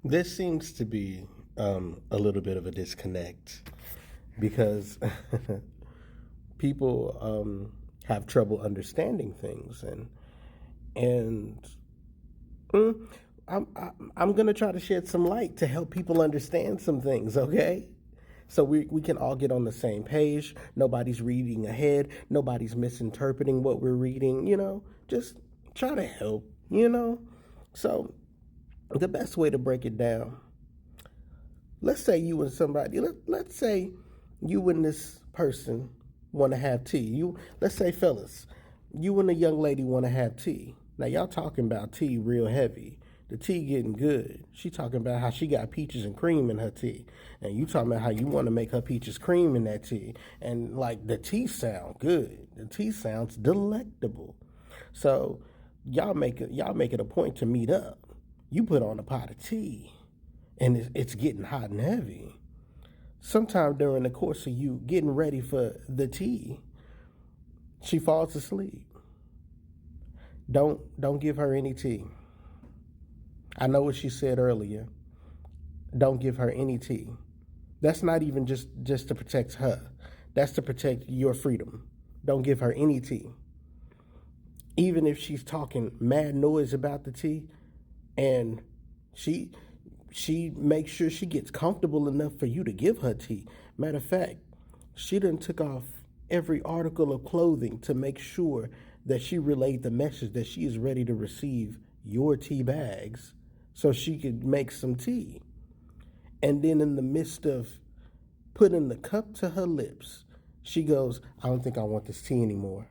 There seems to be a little bit of a disconnect because people have trouble understanding things, and mm, I'm gonna try to shed some light to help people understand some things. Okay, so we can all get on the same page. Nobody's reading ahead. Nobody's misinterpreting what we're reading. Just try to help. So the best way to break it down, let's say you and somebody, let's say you and this person want to have tea. Let's say, fellas, you and a young lady want to have tea. Now y'all talking about tea real heavy. The tea getting good. She talking about how she got peaches and cream in her tea, and you talking about how you want to make her peaches cream in that tea, and like the tea sound good. The tea sounds delectable. So y'all make it a point to meet up. You put on a pot of tea, and it's getting hot and heavy. Sometime during the course of you getting ready for the tea, she falls asleep. Don't give her any tea. I know what she said earlier. Don't give her any tea. That's not even just to protect her. That's to protect your freedom. Don't give her any tea. Even if she's talking mad noise about the tea, and she makes sure she gets comfortable enough for you to give her tea. Matter of fact, she done took off every article of clothing to make sure that she relayed the message that she is ready to receive your tea bags so she could make some tea. And then in the midst of putting the cup to her lips, she goes, I don't think I want this tea anymore.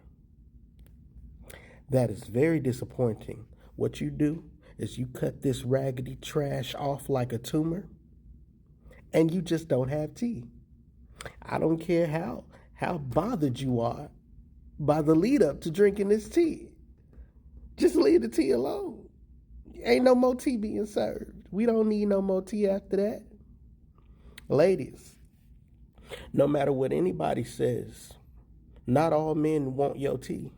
That is very disappointing. What you do is you cut this raggedy trash off like a tumor, and you just don't have tea. I don't care how bothered you are by the lead up to drinking this tea. Just leave the tea alone. Ain't no more tea being served. We don't need no more tea after that. Ladies, no matter what anybody says, not all men want your tea.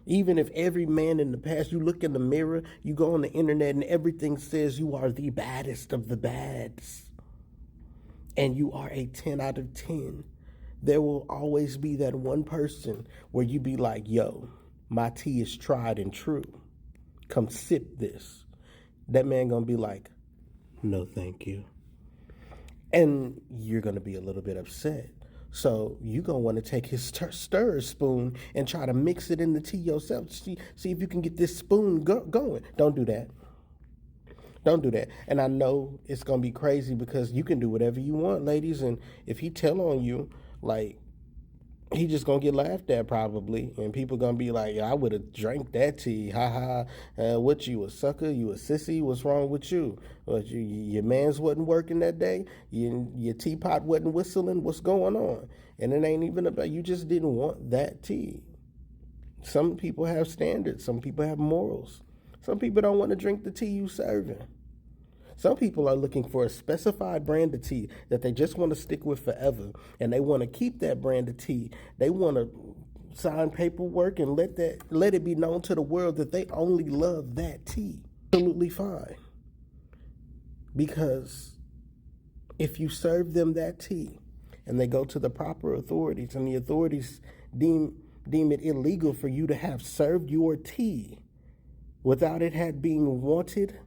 Even if every man in the past, you look in the mirror, you go on the internet, and everything says you are the baddest of the bads, and you are a 10 out of 10, there will always be that one person where you be like, yo, my tea is tried and true. Come sip this. That man gonna be like, no thank you. And you're gonna be a little bit upset. So you're going to want to take his stir spoon and try to mix it in the tea yourself. See if you can get this spoon going. Don't do that. Don't do that. And I know it's going to be crazy because you can do whatever you want, ladies. And if he tell on you, like, he just going to get laughed at probably. And people going to be like, I would have drank that tea. Ha ha. What, you a sucker? You a sissy? What's wrong with you? Your man's wasn't working that day? Your teapot wasn't whistling? What's going on? And it ain't even about, you just didn't want that tea. Some people have standards. Some people have morals. Some people don't want to drink the tea you serving. Some people are looking for a specified brand of tea that they just want to stick with forever, and they want to keep that brand of tea. They want to sign paperwork and let it be known to the world that they only love that tea. Absolutely fine. Because if you serve them that tea and they go to the proper authorities and the authorities deem it illegal for you to have served your tea without it being wanted,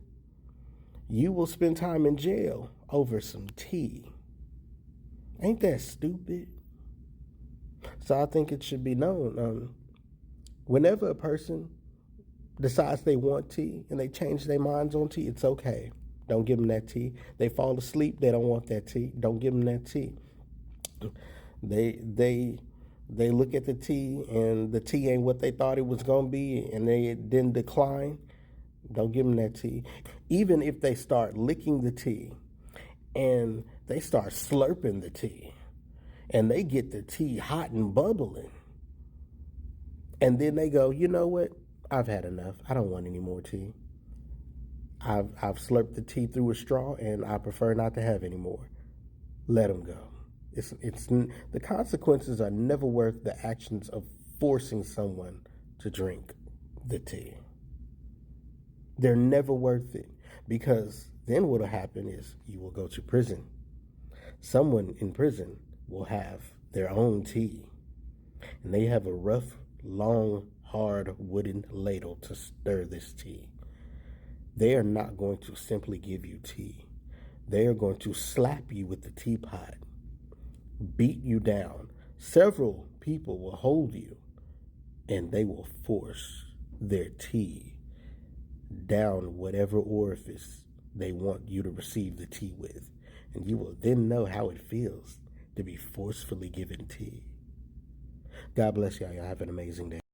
you will spend time in jail over some tea. Ain't that stupid? So I think it should be known. Whenever a person decides they want tea and they change their minds on tea, it's okay. Don't give them that tea. They fall asleep, they don't want that tea. Don't give them that tea. They look at the tea and the tea ain't what they thought it was going to be and they then decline. Don't give them that tea. Even if they start licking the tea and they start slurping the tea and they get the tea hot and bubbling, and then they go, you know what? I've had enough. I don't want any more tea. I've slurped the tea through a straw and I prefer not to have any more. Let them go. It's the consequences are never worth the actions of forcing someone to drink the tea. They're never worth it Because then what'll happen is you will go to prison. Someone in prison will have their own tea, and they have a rough, long, hard wooden ladle to stir this tea. They are not going to simply give you tea. They are going to slap you with the teapot, beat you down. Several people will hold you, and they will force their tea down whatever orifice they want you to receive the tea with. And you will then know how it feels to be forcefully given tea. God bless y'all. Y'all have an amazing day.